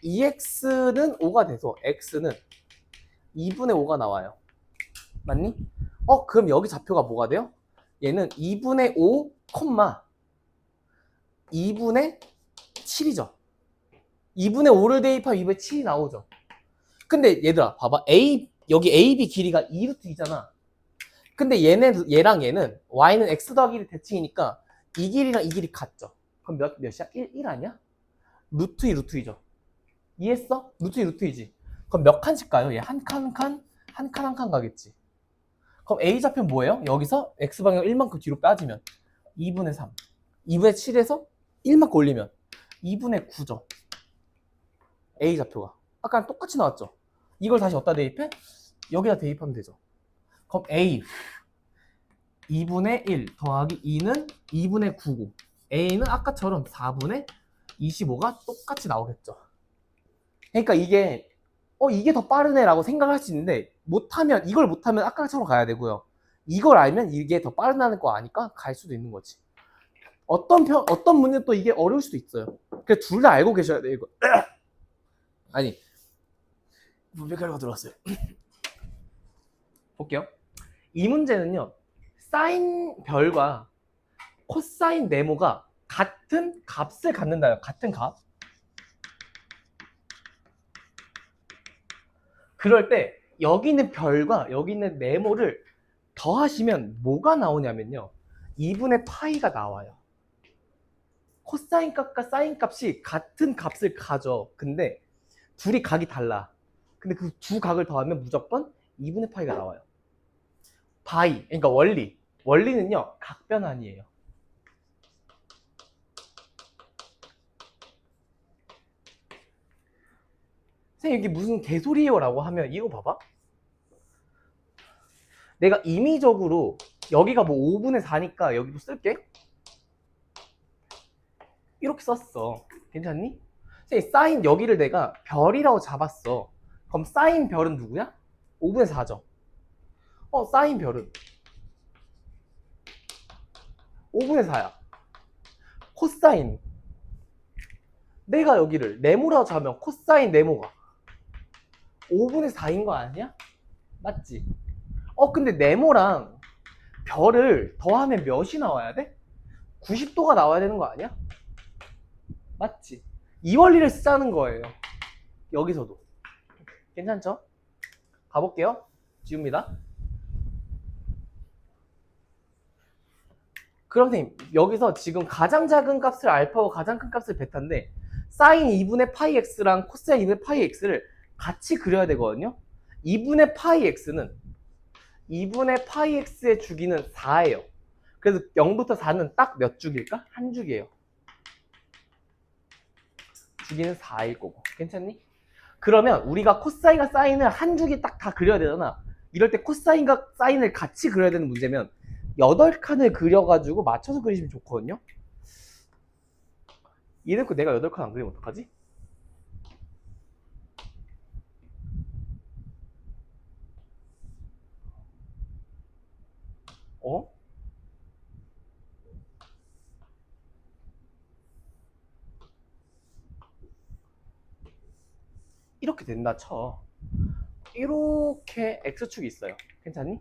2x는 5가 돼서 x는 2분의 5가 나와요. 맞니? 그럼 여기 좌표가 뭐가 돼요? 얘는 2분의 5, 2분의 7이죠. 2분의 5를 대입하면 2분의 7이 나오죠. 근데 얘들아 봐봐, 여기 AB 길이가 2루트이잖아. 근데 얘랑 얘는 y는 x 더하기 1이 대칭이니까 이 길이랑 이 길이 같죠. 그럼 몇이야? 1 아니야? 루트 2 루트이죠. 이해했어? 루트 2 루트이지. 그럼 몇 칸씩 가요? 얘 한 칸 가겠지. 그럼 A 좌표 뭐예요? 여기서 x방향 1만큼 뒤로 빠지면 2분의 3. 2분의 7에서 1만큼 올리면 2분의 9죠. A 좌표가. 아까랑 똑같이 나왔죠. 이걸 다시 어디다 대입해? 여기다 대입하면 되죠. 그럼 A 2분의 1 더하기 2는 2분의 9고 A는 아까처럼 4분의 25가 똑같이 나오겠죠. 그러니까 이게 더 빠르네 라고 생각할 수 있는데 이걸 못하면 아까처럼 가야 되고요. 이걸 알면 이게 더 빠르다는 거 아니까 갈 수도 있는 거지. 어떤 문제는 또 이게 어려울 수도 있어요. 그래서 둘 다 알고 계셔야 돼요. 이거. 아니 문백가루가 들어왔어요. 볼게요. 이 문제는요, 사인 별과 코사인 네모가 같은 값을 갖는다요. 같은 값. 그럴 때 여기 있는 별과 여기 있는 네모를 더하시면 뭐가 나오냐면요, 2분의 파이가 나와요. 코사인 값과 사인 값이 같은 값을 가져. 근데 둘이 각이 달라. 근데 그 두 각을 더하면 무조건 2분의 파이가 나와요. 바이, 그러니까 원리. 원리는요, 각변환이에요. 선생님, 이게 무슨 개소리예요? 라고 하면, 이거 봐봐. 내가 임의적으로, 여기가 뭐 5분의 4니까 여기도 쓸게. 이렇게 썼어. 괜찮니? 선생님, 사인 여기를 내가 별이라고 잡았어. 그럼 사인 별은 누구야? 5분의 4죠. 사인 별은 5분의 4야. 코사인. 내가 여기를 네모라고 잡으면 코사인 네모가 5분의 4인 거 아니야? 맞지? 근데 네모랑 별을 더하면 몇이 나와야 돼? 90도가 나와야 되는 거 아니야? 맞지? 이 원리를 쓰자는 거예요. 여기서도. 괜찮죠? 가볼게요. 지웁니다. 그럼 선생님, 여기서 지금 가장 작은 값을 알파고 가장 큰 값을 베타인데 사인 2분의 파이 x랑 코사인 2분의 파이 x를 같이 그려야 되거든요. 2분의 파이 x는 2분의 파이 x의 주기는 4예요. 그래서 0부터 4는 딱 몇 주기일까? 한 주기예요. 주기는 4일 거고. 괜찮니? 그러면 우리가 코사인과 사인을 한 주기 딱 다 그려야 되잖아. 이럴 때 코사인과 사인을 같이 그려야 되는 문제면 8칸을 그려가지고 맞춰서 그리시면 좋거든요. 이래놓고 내가 8칸 안 그리면 어떡하지? 이렇게 된다 쳐. 이렇게 x축이 있어요. 괜찮니?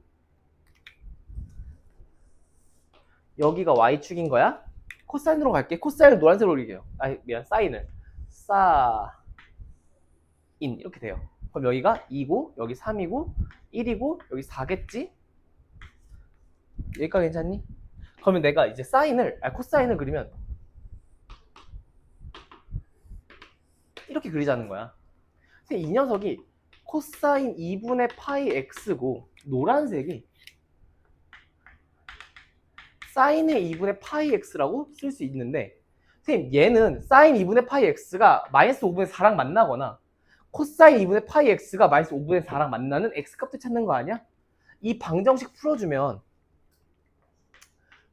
여기가 y축인 거야. 코사인으로 갈게. 코사인을 노란색으로 그릴게요. 미안, 사인을. 사인 이렇게 돼요. 그럼 여기가 2고 여기 3이고 1이고 여기 4겠지? 여기까지 괜찮니? 그러면 내가 이제 코사인을 그리면 이렇게 그리자는 거야. 근데 이 녀석이 코사인 2분의 파이 x고 노란색이 사인의 2분의 파이 x라고 쓸 수 있는데 선생님 얘는 사인 2분의 파이 x가 마이너스 5분의 4랑 만나거나 코사인 2분의 파이 x가 마이너스 5분의 4랑 만나는 x값을 찾는 거 아니야? 이 방정식 풀어주면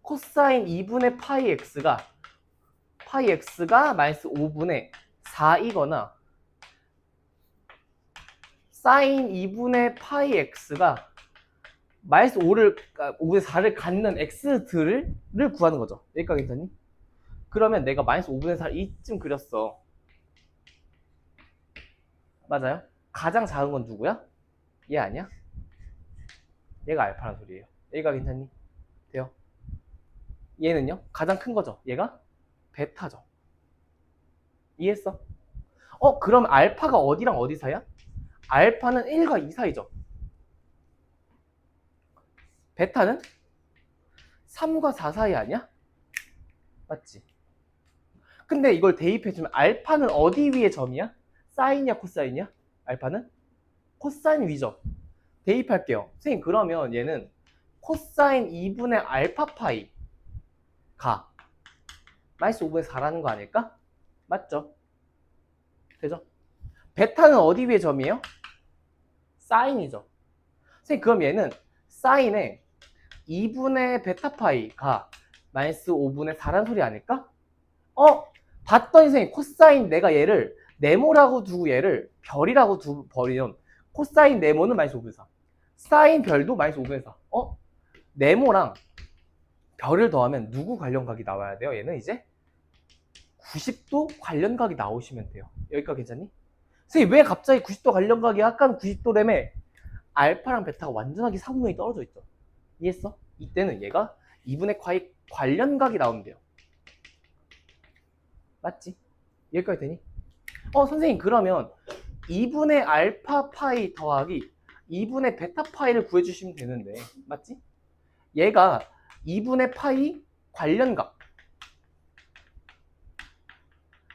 코사인 2분의 파이 x가 마이너스 5분의 4이거나 사인 2분의 파이 x가 마이너스 5분의 4를 갖는 x들을 구하는 거죠. 여기까지 괜찮니? 그러면 내가 마이너스 5분의 4를 이쯤 그렸어. 맞아요? 가장 작은 건 누구야? 얘 아니야? 얘가 알파란 소리예요. 얘가 괜찮니? 돼요? 얘는요? 가장 큰 거죠. 얘가 베타죠. 이해했어? 그럼 알파가 어디랑 어디 사이야? 알파는 1과 2 사이죠. 베타는 3과 4 사이 아니야? 맞지? 근데 이걸 대입해주면 알파는 어디 위의 점이야? 사인이야 코사인이야? 알파는? 코사인 위죠. 대입할게요. 선생님 그러면 얘는 코사인 2분의 알파 파이가 마이너스 5분의 4라는 거 아닐까? 맞죠? 되죠? 베타는 어디 위의 점이에요? 사인이죠. 선생님 그럼 얘는 사인의 2분의 베타 파이가 마이너스 5분의 4란 소리 아닐까? 봤더니 선생님 코사인 내가 얘를 네모라고 두고 얘를 별이라고 버리면 코사인 네모는 마이너스 5분의 4 사인 별도 마이너스 5분의 4 네모랑 별을 더하면 누구 관련각이 나와야 돼요? 얘는 이제 90도 관련각이 나오시면 돼요. 여기까지 괜찮니? 선생님 왜 갑자기 90도 관련각이 아까는 90도라며 알파랑 베타가 완전하게 사분면이 떨어져 있죠. 이해했어? 이때는 얘가 2분의 파이 관련각이 나오면 돼요. 맞지? 여기까지 되니? 선생님 그러면 2분의 알파 파이 더하기 2분의 베타 파이를 구해주시면 되는데 맞지? 얘가 2분의 파이 관련각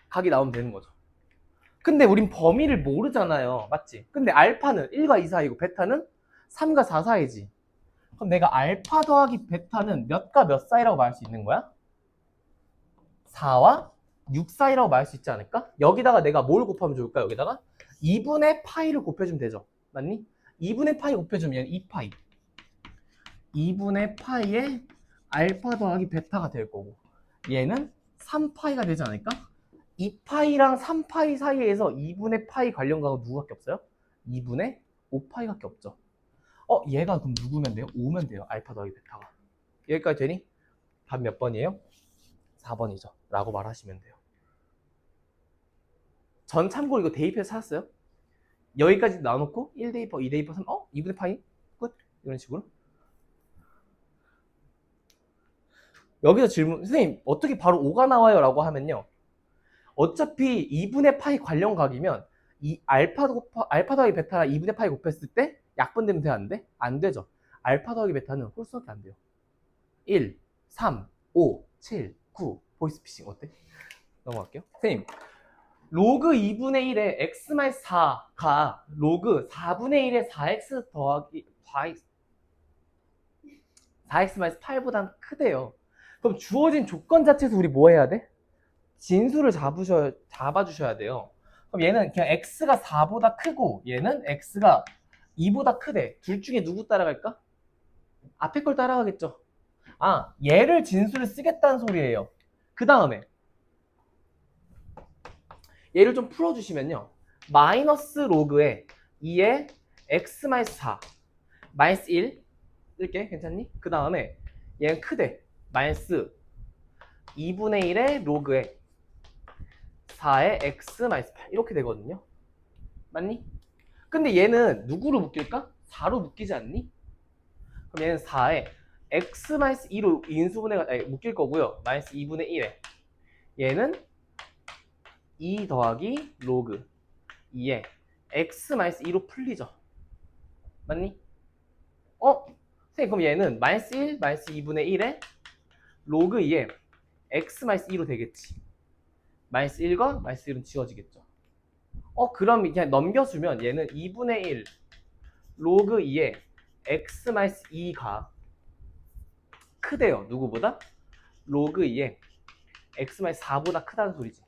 각이 나오면 되는 거죠. 근데 우린 범위를 모르잖아요. 맞지? 근데 알파는 1과 2 사이고 베타는 3과 4 사이지. 그럼 내가 알파 더하기 베타는 몇과 몇 사이라고 말할 수 있는 거야? 4와 6 사이라고 말할 수 있지 않을까? 여기다가 내가 뭘 곱하면 좋을까? 여기다가 2분의 파이를 곱해주면 되죠. 맞니? 2분의 파이 곱해주면 2파이. 2분의 파이에 알파 더하기 베타가 될 거고, 얘는 3파이가 되지 않을까? 2파이랑 3파이 사이에서 2분의 파이 관련가가 누구밖에 없어요? 2분의 5파이밖에 없죠. 얘가 그럼 누구면 돼요? 5면 돼요. 알파 더하기 베타가. 여기까지 되니? 답 몇 번이에요? 4번이죠. 라고 말하시면 돼요. 전 참고로 이거 대입해서 찾았어요. 여기까지 나눠놓고 1 대입하, 2 대입하, 3, 2분의 파이? 끝? 이런 식으로. 여기서 질문, 선생님 어떻게 바로 5가 나와요? 라고 하면요, 어차피 2분의 파이 관련각이면 이 알파 더하기 베타랑 2분의 파이 곱했을 때 약분되면 돼? 안 돼? 안 되죠. 알파 더하기 베타는 홀수밖에 안 돼요. 1, 3, 5, 7, 9. 보이스피싱 어때? 넘어갈게요. 선생님, 로그 2분의 1에 x-4가 로그 4분의 1에 4x 더하기 4x-8보단 크대요. 그럼 주어진 조건 자체에서 우리 뭐 해야 돼? 진수를 잡아주셔야 돼요. 그럼 얘는 그냥 x가 4보다 크고 얘는 x가 2보다 크대. 둘 중에 누구 따라갈까? 앞에 걸 따라가겠죠. 얘를 진수를 쓰겠다는 소리예요. 그 다음에 얘를 좀 풀어주시면요, 마이너스 로그에 2에 x-4 마이너스 1 쓸게. 괜찮니? 그 다음에 얘는 크대. 마이너스 2분의 1의 로그에 4의 x-8 이렇게 되거든요. 맞니? 근데 얘는 누구로 묶일까? 4로 묶이지 않니? 그럼 얘는 4에 x-2로 인수분해가 묶일 거고요. 마이너스 2분의 1에 얘는 2 더하기 로그 2에 x-2로 풀리죠. 맞니? 선생님 그럼 얘는 마이너스 1, 마이너스 2분의 1에 로그 2에 x-2로 되겠지. 마이너스 1과 마이너스 1은 지워지겠죠. 그럼 그냥 넘겨주면 얘는 2분의 1 로그 2에 x-2가 크대요. 누구보다? 로그 2에 x-4보다 크다는 소리지.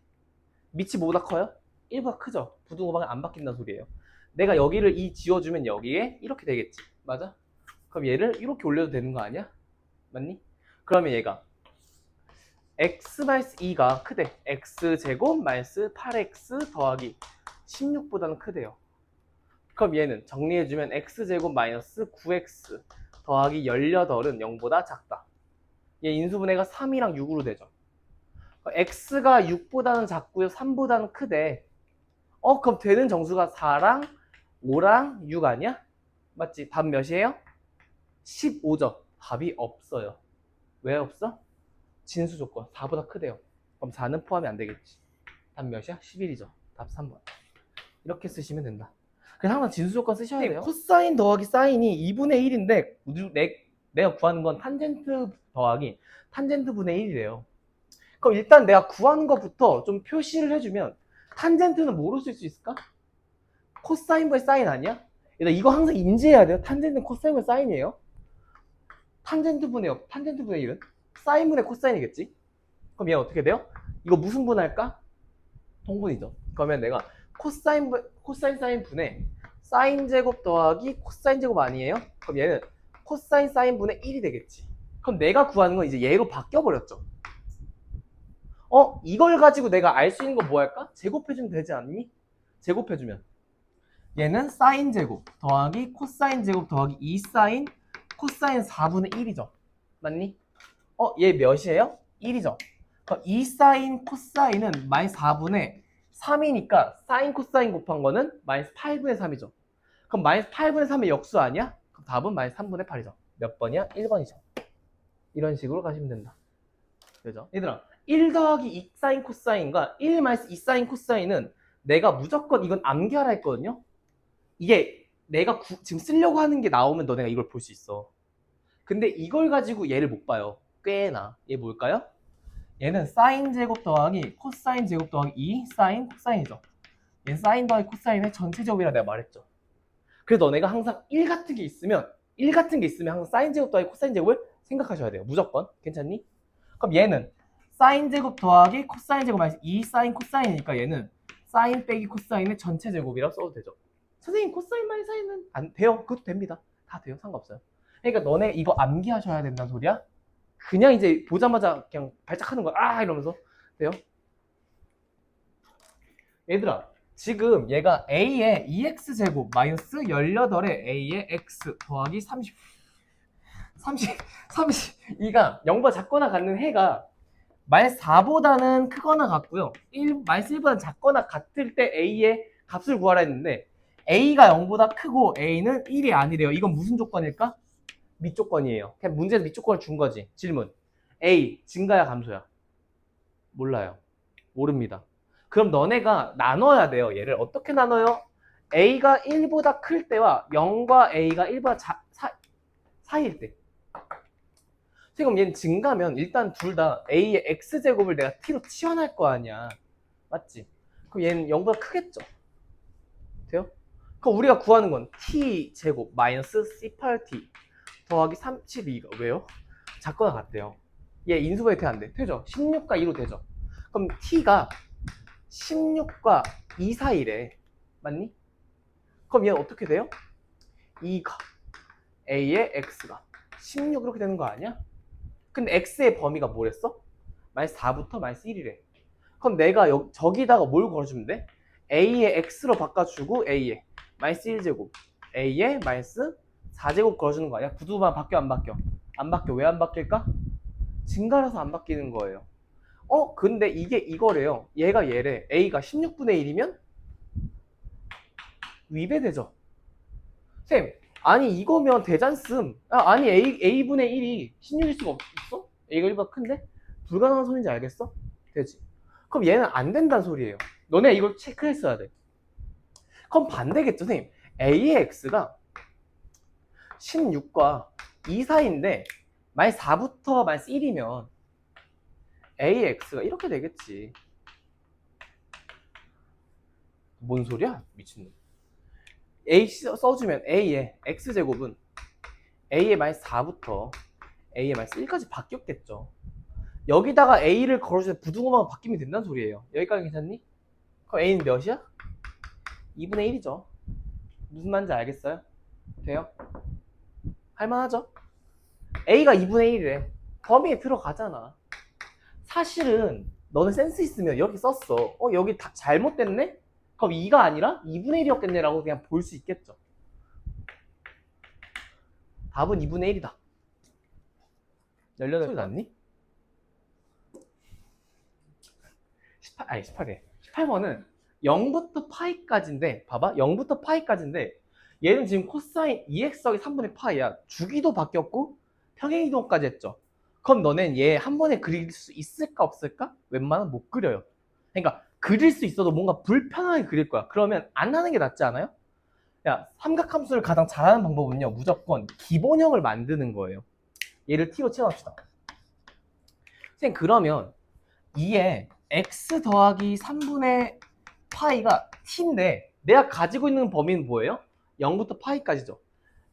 밑이 뭐보다 커요? 1보다 크죠. 부등호방이 안 바뀐다는 소리예요. 내가 여기를 2 지워주면 여기에 이렇게 되겠지. 맞아? 그럼 얘를 이렇게 올려도 되는 거 아니야? 맞니? 그러면 얘가 x-2가 크대. x제곱 마이너스 8x 더하기 16보다는 크대요. 그럼 얘는 정리해주면 x제곱 마이너스 9x 더하기 18은 0보다 작다. 얘 인수분해가 3이랑 6으로 되죠. x가 6보다는 작고요. 3보다는 크대. 그럼 되는 정수가 4랑 5랑 6 아니야? 맞지? 답 몇이에요? 15죠. 답이 없어요. 왜 없어? 진수 조건 4보다 크대요. 그럼 4는 포함이 안 되겠지. 답 몇이야? 11이죠. 답 3번. 이렇게 쓰시면 된다. 그래서 항상 진수 조건 쓰셔야 돼요. 코사인 더하기 사인이 2분의 1인데 내가 구하는 건 탄젠트 더하기 탄젠트 분의 1이래요. 그럼 일단 내가 구하는 것부터 좀 표시를 해주면, 탄젠트는 뭐로 쓸 수 있을까? 코사인분의 사인 아니야? 이거 항상 인지해야 돼요. 탄젠트는 코사인분의 사인이에요. 탄젠트 분의 1은 사인분의 코사인이겠지? 그럼 얘 어떻게 돼요? 이거 무슨 분할까? 통분이죠. 그러면 내가 코사인 사인 분의 사인 제곱 더하기 코사인 제곱 아니에요? 그럼 얘는 코사인 사인 분의 1이 되겠지. 그럼 내가 구하는 건 이제 얘로 바뀌어버렸죠. 이걸 가지고 내가 알 수 있는 거 뭐 할까? 제곱해주면 되지 않니? 제곱해주면 얘는 사인 제곱 더하기 코사인 제곱 더하기 2사인 코사인 4분의 1이죠. 맞니? 얘 몇이에요? 1이죠. 그럼 2사인 코사인은 마이너스 4분의 3이니까 사인 코사인 곱한 거는 마이너스 8분의 3이죠. 그럼 마이너스 8분의 3의 역수 아니야? 그럼 답은 마이너스 3분의 8이죠. 몇 번이야? 1번이죠. 이런 식으로 가시면 된다. 그죠? 얘들아, 1 더하기 2 사인 코사인과 1 마이너스 2 사인 코사인은 내가 무조건 이건 암기하라 했거든요. 이게 내가 지금 쓰려고 하는 게 나오면 너네가 이걸 볼 수 있어. 근데 이걸 가지고 얘를 못 봐요. 꽤나. 얘 뭘까요? 얘는 사인 제곱 더하기 코사인 제곱 더하기 2 사인 코사인이죠. 얘는 사인 더하기 코사인의 전체 제곱이라 내가 말했죠. 그래서 너네가 항상 1 같은 게 있으면 1 같은 게 있으면 항상 사인 제곱 더하기 코사인 제곱을 생각하셔야 돼요. 무조건. 괜찮니? 그럼 얘는 사인 제곱 더하기 코사인 제곱 마이너스 2 사인 코사인이니까 얘는 사인 빼기 코사인의 전체 제곱이라고 써도 되죠. 선생님 코사인 마이너스 사인은 안 돼요. 그것도 됩니다. 다 돼요. 상관없어요. 그러니까 너네 이거 암기하셔야 된다는 소리야. 그냥 이제 보자마자 그냥 발작하는 거야. 아 이러면서 돼요. 얘들아 지금 얘가 a의 2x제곱 마이너스 18의 a의 x 더하기 32가 0보다 작거나 같는 해가 마이너스 4보다는 크거나 같고요. 마이너스 1보다 작거나 같을 때 a의 값을 구하라 했는데 a가 0보다 크고 a는 1이 아니래요. 이건 무슨 조건일까? 밑조건이에요. 그냥 문제에서 밑조건을 준 거지. 질문. a 증가야 감소야? 몰라요. 모릅니다. 그럼 너네가 나눠야 돼요. 얘를 어떻게 나눠요? a가 1보다 클 때와 0과 a가 1보다 사이일 때. 그럼 얘는 증가면 일단 둘 다 a의 x제곱을 내가 t로 치환할 거 아니야. 맞지? 그럼 얘는 0보다 크겠죠? 돼요? 그럼 우리가 구하는 건 t제곱 마이너스 c8t 더하기 32가 왜요? 작거나 같대요. 얘 인수분해 돼 안 돼? 되죠? 16과 2로 되죠? 그럼 t가 16과 2 사이래. 맞니? 그럼 얘는 어떻게 돼요? 2가 a의 x가 16 이렇게 되는 거 아니야? 근데 x의 범위가 뭐랬어? 마이너스 4부터 마이너스 1이래. 그럼 내가 저기다가 뭘 걸어주면 돼? a의 x로 바꿔주고 a의 마이너스 1제곱 a의 마이너스 4제곱 걸어주는 거 아니야? 구두만 바뀌어 안 바뀌어? 안 바뀌어. 왜 안 바뀔까? 증가라서 안 바뀌는 거예요. 근데 이게 이거래요. 얘가 얘래. a가 16분의 1이면 위배되죠. 쌤, 아니 이거면 대잔씀. 아니 a분의 1이 16일 수가 없어? a가 1보다 큰데? 불가능한 소리인지 알겠어? 되지. 그럼 얘는 안 된다는 소리예요. 너네 이걸 체크했어야 돼. 그럼 반대겠죠, 선생님. a의 x가 16과 2 사이인데 마이너스 4부터 마이너스 1이면 a의 x가 이렇게 되겠지. 뭔 소리야? 미친놈. a 써주면 a의 x제곱은 a의 마이너스 4부터 a의 마이너스 1까지 바뀌었겠죠. 여기다가 a를 걸어주면 부등호만 바뀌면 된다는 소리예요. 여기까지 괜찮니? 그럼 a는 몇이야? 2분의 1이죠. 무슨 말인지 알겠어요? 돼요? 할만하죠? a가 2분의 1이래. 범위에 들어가잖아. 사실은 너는 센스 있으면 여기 썼어. 여기 다 잘못됐네? 그럼 2가 아니라 2분의 1이었겠네 라고 그냥 볼 수 있겠죠. 답은 2분의 1이다. 18소리 났니? 18개. 18번은 0부터 파이까지인데 봐봐. 0부터 파이까지인데 얘는 지금 코사인 2x 더하기 3분의 파이야. 주기도 바뀌었고 평행이동까지 했죠. 그럼 너넨 얘 한 번에 그릴 수 있을까 없을까? 웬만하면 못 그려요. 그러니까 그릴 수 있어도 뭔가 불편하게 그릴 거야. 그러면 안 하는 게 낫지 않아요? 야, 삼각함수를 가장 잘하는 방법은요. 무조건 기본형을 만드는 거예요. 얘를 t로 채워합시다. 선생님 그러면 2에 x 더하기 3분의 파이가 t인데 내가 가지고 있는 범위는 뭐예요? 0부터 파이까지죠.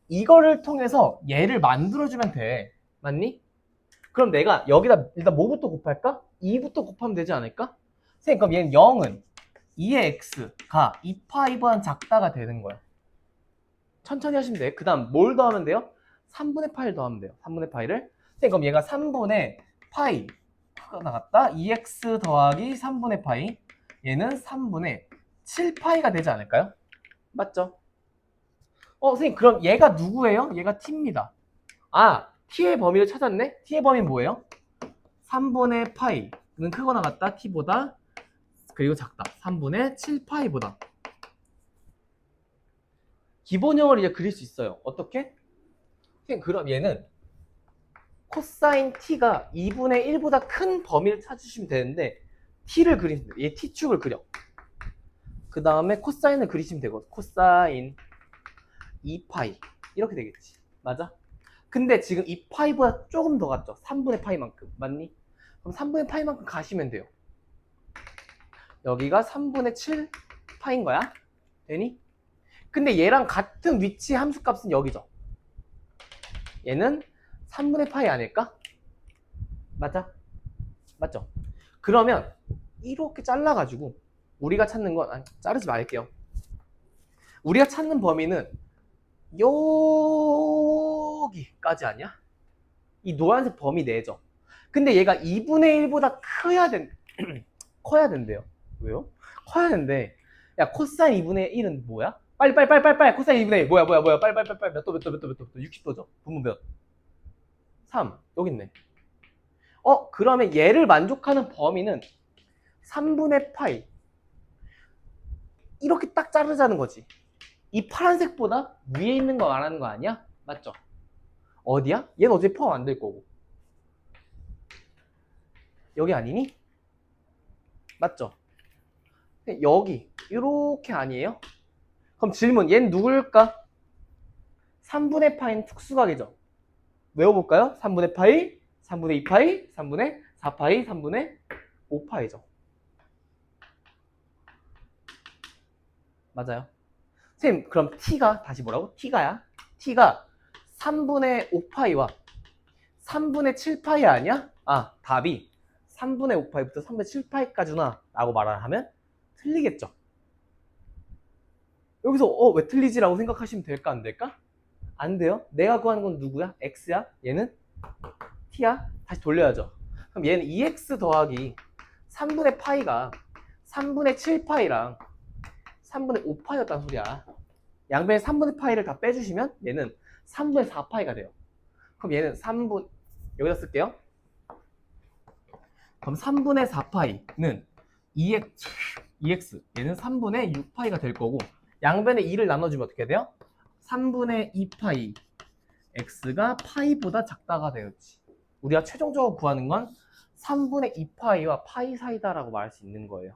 이거를 통해서 얘를 만들어주면 돼. 맞니? 그럼 내가 여기다 일단 뭐부터 곱할까? 2부터 곱하면 되지 않을까? 선생님 그럼 얘는 0은 2의 x가 2파이보다 작다가 되는 거야. 천천히 하시면 돼. 그 다음 뭘 더하면 돼요? 3분의 파이를 더하면 돼요. 3분의 파이를. 선생님 그럼 얘가 3분의 파이가 나갔다. 2x 더하기 3분의 파이. 얘는 3분의 7파이가 되지 않을까요? 맞죠? 선생님 그럼 얘가 누구예요? 얘가 t입니다. t의 범위를 찾았네? t의 범위는 뭐예요? 3분의 파이는 크거나 같다. t보다 그리고 작다. 3분의 7파이보다. 기본형을 이제 그릴 수 있어요. 어떻게? 선생님 그럼 얘는 코사인 t가 2분의 1보다 큰 범위를 찾으시면 되는데 t를 그리시면 돼요. 얘 t축을 그려. 그 다음에 코사인을 그리시면 되고 코사인 2파이 이렇게 되겠지. 맞아? 근데 지금 2파이보다 조금 더 갔죠. 3분의 파이만큼. 맞니? 그럼 3분의 파이만큼 가시면 돼요. 여기가 3분의 7파인 거야. 되니? 근데 얘랑 같은 위치의 함수값은 여기죠. 얘는 3분의 파이 아닐까? 맞아? 맞죠? 그러면 이렇게 잘라가지고 우리가 찾는 건, 아니, 자르지 말게요. 우리가 찾는 범위는 여기까지 아니야? 이 노란색 범위 내죠. 근데 얘가 2분의 1보다 커야 된대요. 왜요? 커야 된대. 야, 코사인 2분의 1은 뭐야? 빨리 코사인 2분의 1 뭐야 빨리 몇 도 60도죠. 분모 몇? 3 여기 있네. 그러면 얘를 만족하는 범위는 3분의 파이. 이렇게 딱 자르자는 거지. 이 파란색보다 위에 있는 거 말하는 거 아니야? 맞죠? 어디야? 얘는 어차피 포함 안 될 거고. 여기 아니니? 맞죠? 여기 이렇게 아니에요? 그럼 질문, 얘는 누굴까? 3분의 파이는 특수각이죠. 외워볼까요? 3분의 파이, 3분의 2파이, 3분의 4파이, 3분의 5파이죠. 맞아요. 선생님, 그럼 t가 다시 뭐라고? t가야? t가 3분의 5파이와 3분의 7파이 아니야? 아, 답이 3분의 5파이부터 3분의 7파이까지나 라고 말을 하면 틀리겠죠. 여기서 왜 틀리지? 라고 생각하시면 될까 안 될까? 안 돼요. 내가 구하는 건 누구야? x야? 얘는 t야? 다시 돌려야죠. 그럼 얘는 2x 더하기 3분의 파이가 3분의 7파이랑 3분의 5파이였단 소리야. 양변에 3분의 파이를 다 빼주시면 얘는 3분의 4파이가 돼요. 그럼 얘는 3분, 여기다 쓸게요. 그럼 3분의 4파이는 2x, 얘는 3분의 6파이가 될 거고, 양변에 2를 나눠주면 어떻게 돼요? 3분의 2파이 x가 파이보다 작다가 되었지. 우리가 최종적으로 구하는 건 3분의 2파이와 파이 사이다라고 말할 수 있는 거예요.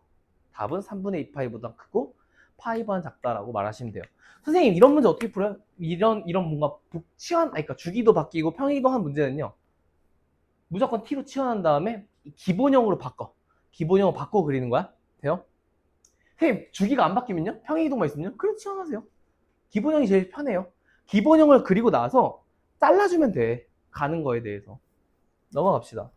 답은 3분의 2파이보다 크고 파이보다 작다라고 말하시면 돼요. 선생님, 이런 문제 어떻게 풀어요? 이런 뭔가 그러니까 주기도 바뀌고 평이도 한 문제는요, 무조건 t로 치환한 다음에 기본형으로 바꿔. 기본형으로 바꿔 그리는 거야. 돼요? 선생님, 주기가 안 바뀌면요? 평행이동만 있으면요? 그래, 치환하세요. 기본형이 제일 편해요. 기본형을 그리고 나서 잘라주면 돼. 가는 거에 대해서. 넘어갑시다.